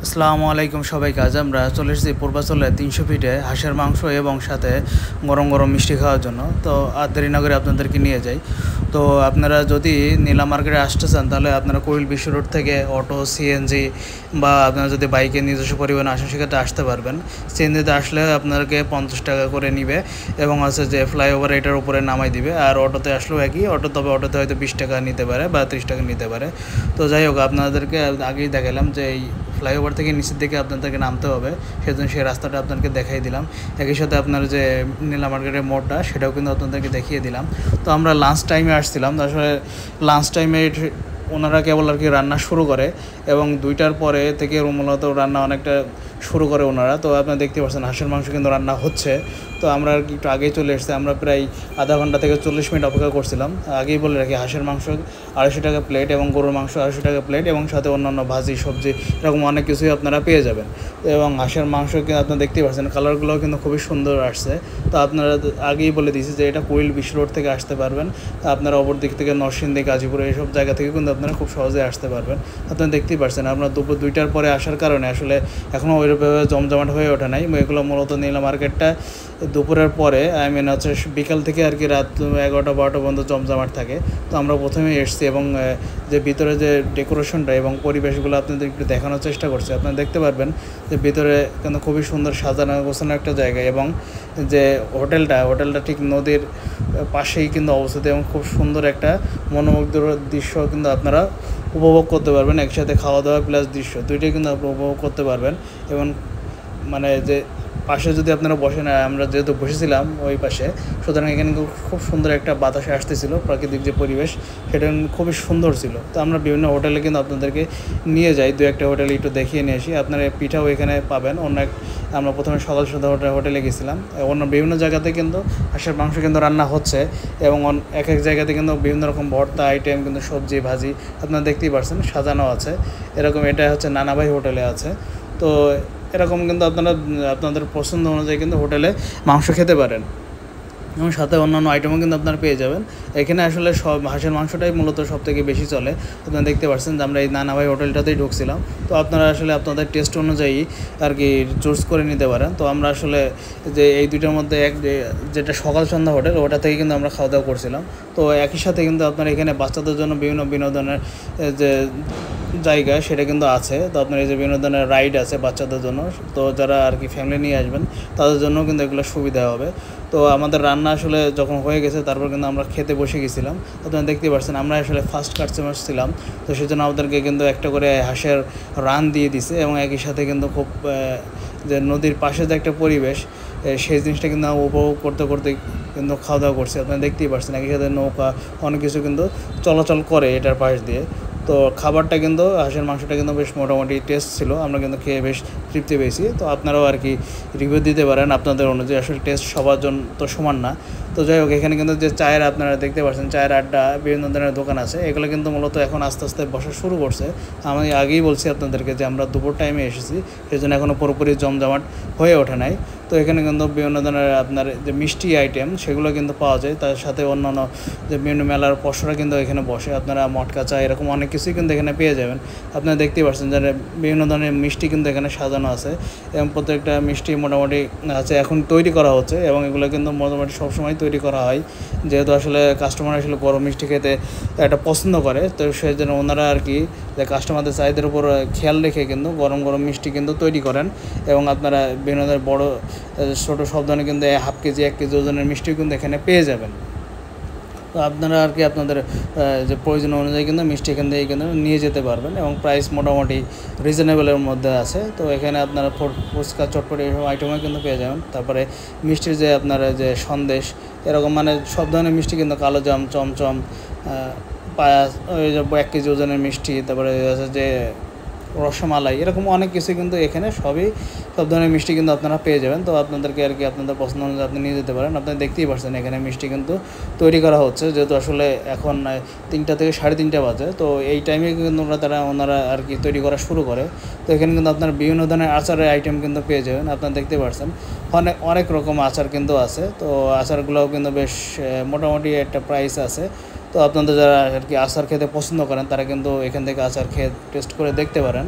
আসসালামু আলাইকুম সবাইকে। আজ আমরা চলে এসেছি পূর্বাচলে 300 ফিটে হাঁসের মাংস এবং সাথে গরম গরম মিষ্টি খাওয়ার জন্য। তো আর দেরি না করে আপনাদেরকে নিয়ে যাই। তো আপনারা যদি নীলা মার্কেটে আসতে চান তাহলে আপনারা কোয়েল বিশ্ব রোড থেকে অটো, সিএনজি বা আপনারা যদি বাইকে নিজস্ব পরিবহনে আসেন সেক্ষেত্রে আসতে পারবেন। সিএনজিতে আসলে আপনাকে 50 টাকা করে নিবে এবং আছে যে ফ্লাইওভার এটার উপরে নামাই দিবে। আর অটোতে আসলেও একই, তবে অটোতে হয়তো 20 টাকা নিতে পারে বা 30 টাকা নিতে পারে। তো যাই হোক, আপনাদেরকে আগেই দেখালাম যে এই ফ্লাইওভার থেকে নিচের দিকে আপনাদেরকে নামতে হবে, সেজন্য সেই রাস্তাটা আপনাদেরকে দেখাই দিলাম। একই সাথে আপনার যে নীলা মার্কেটের মোড়টা সেটাও কিন্তু আপনাদেরকে দেখিয়ে দিলাম। তো আমরা লাঞ্চ টাইমে আসছিলাম, আসলে লাঞ্চ টাইমে ওনারা কেবল আর কি রান্না শুরু করে এবং 2টার পরে থেকে মূলত রান্না অনেকটা শুরু করে ওনারা। তো আপনারা দেখতে পাচ্ছেন হাঁসের মাংস কিন্তু রান্না হচ্ছে। তো আমরা আর কি একটু আগেই চলে এসেছি, আমরা প্রায় আধা ঘন্টা থেকে 40 মিনিট অপেক্ষা করছিলাম। আগেই বলে রাখি, হাঁসের মাংস 250 টাকা প্লেট এবং গরুর মাংস 250 টাকা প্লেট এবং সাথে অন্যান্য ভাজি সবজি এরকম অনেক কিছুই আপনারা পেয়ে যাবেন। এবং হাঁসের মাংস কিন্তু আপনারা দেখতেই পাচ্ছেন, কালারগুলোও কিন্তু খুবই সুন্দর আসছে। তো আপনারা আগেই বলে দিয়েছি যে এটা কোয়েল বিশ্ব রোড থেকে আসতে পারবেন। আপনারা অপর দিক থেকে নরসিংদী, গাজীপুর এইসব জায়গা থেকে কিন্তু আপনারা খুব সহজে আসতে পারবেন। আপনারা দেখতেই পাচ্ছেন, আপনার দুপুর 2টার পরে আসার কারণে আসলে এখনও ওইভাবে জমজমাট হয়ে ওঠে নাই। এগুলো মূলত নীলা মার্কেটটা দুপুরের পরে হচ্ছে বিকাল থেকে আর কি রাত 11টা-12টা পর্যন্ত জমজমাট থাকে। তো আমরা প্রথমেই এসেছি এবং যে ভিতরে যে ডেকোরেশনটা এবং পরিবেশগুলো আপনাদের একটু দেখানোর চেষ্টা করছি। আপনারা দেখতে পারবেন যে ভিতরে কিন্তু খুবই সুন্দর সাজানো গোছানো একটা জায়গা এবং যে হোটেলটা ঠিক নদীর পাশেই কিন্তু অবস্থিত এবং খুব সুন্দর একটা মনোমুগ্ধকর দৃশ্য কিন্তু আপনারা উপভোগ করতে পারবেন। একসাথে খাওয়া দাওয়া প্লাস দৃশ্য দুইটাই কিন্তু আপনারা উপভোগ করতে পারবেন। এবং মানে যে পাশে যদি আপনারা বসেন, আমরা যেহেতু বসেছিলাম ওই পাশে, সুতরাং এখানে খুব সুন্দর একটা বাতাসে আসতেছিল, প্রাকৃতিক যে পরিবেশ সেটা খুবই সুন্দর ছিল। তো আমরা বিভিন্ন হোটেলে কিন্তু আপনাদেরকে নিয়ে যাই, 2-1টা হোটেলে একটু দেখিয়ে নিয়ে আসি। আপনারা পিঠাও এখানে পাবেন। আমরা প্রথমে সকাল সন্ধ্যা হোটেলে গেছিলাম, অন্য বিভিন্ন জায়গাতে কিন্তু হাঁসের মাংস কিন্তু রান্না হচ্ছে এবং এক এক জায়গাতে কিন্তু বিভিন্ন রকম ভর্তা আইটেম কিন্তু সবজি ভাজি আপনারা দেখতেই পাচ্ছেন সাজানো আছে। এরকম এটা হচ্ছে নানাভাই হোটেলে আছে। তো এরকম কিন্তু আপনারা আপনাদের পছন্দ অনুযায়ী কিন্তু হোটেলে মাংস খেতে পারেন এবং সাথে অন্যান্য আইটেমও কিন্তু আপনারা পেয়ে যাবেন। এখানে আসলে সব হাঁসের মাংসটাই মূলত সবথেকে বেশি চলে। আপনারা দেখতে পাচ্ছেন যে আমরা এই নানাভাই হোটেলটাতেই ঢুকছিলাম। তো আপনারা আসলে আপনাদের টেস্ট অনুযায়ী আর কি চুজ করে নিতে পারেন। তো আমরা আসলে যে এই দুইটার মধ্যে যেটা সকাল সন্ধ্যা হোটেল, ওটা থেকে কিন্তু আমরা খাওয়া দাওয়া করছিলাম। তো একই সাথে কিন্তু আপনার এখানে বাচ্চাদের জন্য বিভিন্ন বিনোদনের যে জায়গা সেটা কিন্তু আছে। তো আপনার এই যে বিনোদনের রাইড আছে বাচ্চাদের জন্য, তো যারা আর কি ফ্যামিলি নিয়ে আসবেন তাদের জন্য কিন্তু এগুলো সুবিধা হবে। তো আমাদের রান্না আসলে যখন হয়ে গেছে তারপর কিন্তু আমরা খেতে বসে গেছিলাম। আপনারা দেখতেই পাচ্ছেন আমরা আসলে ফার্স্ট কাস্টমার ছিলাম। তো সেজন্য আমাদেরকে কিন্তু একটা করে হাঁসের রান দিয়ে দিছে এবং একই সাথে কিন্তু খুব যে নদীর পাশে যে একটা পরিবেশ সেই জিনিসটা কিন্তু উপভোগ করতে করতে কিন্তু খাওয়া দাওয়া করছি। আপনারা দেখতেই পাচ্ছেন একই সাথে নৌকা অনেক কিছু কিন্তু চলাচল করে এটার পাশ দিয়ে। তো খাবারটা কিন্তু হাঁসের মাংসটা কিন্তু বেশ মোটামুটি টেস্ট ছিল, আমরা কিন্তু খেয়ে বেশ তৃপ্তি পেয়েছি। তো আপনারাও আর কি রিভিউ দিতে পারেন আপনাদের অনুযায়ী, আসলে টেস্ট সবার জন্য তো সমান না। তো যাই হোক, এখানে কিন্তু যে চায়ের আপনারা দেখতে পাচ্ছেন চায়ের আড্ডা বিভিন্ন ধরনের দোকান আছে, এগুলো কিন্তু মূলত এখন আস্তে আস্তে বসা শুরু করছে। আমি আগেই বলছি আপনাদেরকে যে আমরা দুপুর টাইমে এসেছি, সেই জন্য এখনও পুরোপুরি জমজমাট হয়ে ওঠে নাই। তো এখানে কিন্তু বিভিন্ন ধরনের আপনার যে মিষ্টি আইটেম সেগুলো কিন্তু পাওয়া যায়, তার সাথে অন্যান্য যে বিভিন্ন মেলার পসরা কিন্তু এখানে বসে। আপনারা মটকা চা এরকম অনেক কিছুই কিন্তু এখানে পেয়ে যাবেন। আপনারা দেখতেই পাচ্ছেন যে বিভিন্ন ধরনের মিষ্টি কিন্তু এখানে সাজানো আছে এবং প্রত্যেকটা মিষ্টি মোটামুটি আছে এখন তৈরি করা হচ্ছে এবং এগুলো কিন্তু মোটামুটি সবসময় তৈরি করা হয়, যেহেতু আসলে কাস্টমার আসলে গরম মিষ্টি খেতে একটা পছন্দ করে। তো সেই জন্য ওনারা আর কি যে কাস্টমারদের চাহিদার উপর খেয়াল রেখে কিন্তু গরম গরম মিষ্টি কিন্তু তৈরি করেন এবং আপনারা বিভিন্ন ধরনের বড়ো ছোটো সব ধরনের কিন্তু 1/2 কেজি 1 কেজি ওজনের মিষ্টিও কিন্তু এখানে পেয়ে যাবেন। তো আপনারা আর কি আপনাদের যে প্রয়োজন অনুযায়ী কিন্তু মিষ্টি এখান থেকে কিন্তু নিয়ে যেতে পারবেন এবং প্রাইস মোটামুটি রিজনেবলের মধ্যে আছে। তো এখানে আপনারা ফুচকা চটপটি এসব আইটেমও কিন্তু পেয়ে যাবেন। তারপরে মিষ্টির যে আপনার যে সন্দেশ এরকম মানে সব ধরনের মিষ্টি কিন্তু কালোজাম, চমচম, পায়াস, ওই যে 1 কেজি ওজনের মিষ্টি, তারপরে যে রসমালাই এরকম অনেক কিছু কিন্তু এখানে সব ধরনের মিষ্টি কিন্তু আপনারা পেয়ে যাবেন। তো আপনাদেরকে আর কি আপনাদের পছন্দ অনুযায়ী আপনি নিয়ে যেতে পারেন। আপনারা দেখতেই পাচ্ছেন এখানে মিষ্টি কিন্তু তৈরি করা হচ্ছে, যেহেতু আসলে এখন 3টা থেকে 3:30 বাজে। তো এই টাইমে কিন্তু ওনারা আর কি তৈরি করা শুরু করে। তো এখানে কিন্তু আপনারা বিভিন্ন ধরনের আচারের আইটেম কিন্তু পেয়ে যাবেন। আপনারা দেখতে পাচ্ছেন অনেক রকম আচার কিন্তু আছে। তো আচারগুলোও কিন্তু বেশ মোটামুটি একটা প্রাইস আছে। তো আপনাদের যারা আর কি আচার খেতে পছন্দ করেন তারা কিন্তু এখান থেকে আচার খেয়ে টেস্ট করে দেখতে পারেন।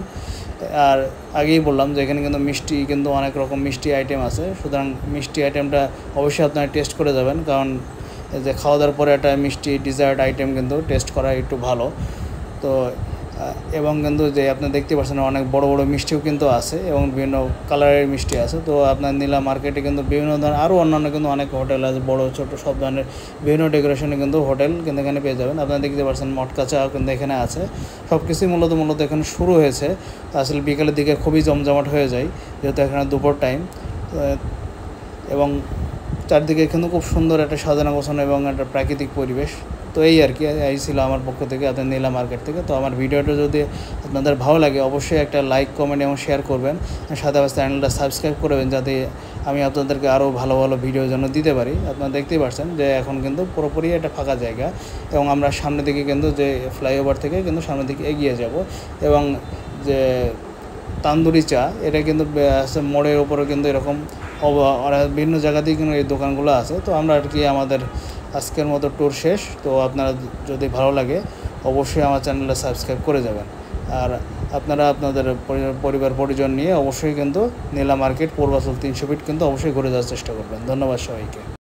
আর আগেই বললাম যে এখানে কিন্তু মিষ্টি কিন্তু অনেক রকম মিষ্টি আইটেম আছে, সুতরাং মিষ্টি আইটেমটা অবশ্যই আপনারা টেস্ট করে যাবেন, কারণ এই যে খাওয়া দাওয়ার পরে একটা মিষ্টি ডিজার্ট আইটেম কিন্তু টেস্ট করা একটু ভালো। তো এবং কিন্তু যে আপনি দেখতে পাচ্ছেন অনেক বড় বড় মিষ্টিও কিন্তু আছে এবং বিভিন্ন কালারের মিষ্টি আছে। তো আপনার নীলা মার্কেটে কিন্তু বিভিন্ন ধরনের আরও অন্যান্য কিন্তু অনেক হোটেল আছে, বড় ছোট সব ধরনের বিভিন্ন ডেকোরেশনে কিন্তু হোটেল কিন্তু এখানে পেয়ে যাবেন। আপনারা দেখতে পাচ্ছেন মটকা চা কিন্তু এখানে আছে। সব কিছুই মূলত এখানে শুরু হয়েছে, আসলে বিকালের দিকে খুবই জমজমাট হয়ে যায় যেহেতু এখানে দুপুর টাইম, এবং চারদিকে কিন্তু খুব সুন্দর একটা সাজানো গোছানো এবং একটা প্রাকৃতিক পরিবেশ। তো এই আর কি, এই ছিল আমার পক্ষ থেকে আপনার নীলা মার্কেট থেকে। তো আমার ভিডিওটা যদি আপনাদের ভালো লাগে অবশ্যই একটা লাইক কমেন্ট এবং শেয়ার করবেন, সাথে চ্যানেলটা সাবস্ক্রাইব করবেন যাতে আমি আপনাদেরকে আরও ভালো ভালো ভিডিও যেন দিতে পারি। আপনারা দেখতেই পাচ্ছেন যে এখন কিন্তু পুরোপুরি একটা ফাঁকা জায়গা এবং আমরা সামনের দিকে কিন্তু যে ফ্লাইওভার থেকে কিন্তু সামনের দিকে এগিয়ে যাব, এবং যে তান্দুরি চা এটা কিন্তু মোড়ের ওপরে কিন্তু এরকম বিভিন্ন জায়গাতেই কিন্তু এই দোকানগুলো আছে। তো আমরা আর কি আমাদের আজকের মতো ট্যুর শেষ। তো আপনারা যদি ভালো লাগে অবশ্যই আমার চ্যানেলটা সাবস্ক্রাইব করে যাবেন, আর আপনারা আপনাদের পরিবার পরিজন নিয়ে অবশ্যই কিন্তু নীলা মার্কেট পূর্বাচল 300 ফিট কিন্তু অবশ্যই ঘুরে যাওয়ার চেষ্টা করবেন। ধন্যবাদ সবাইকে।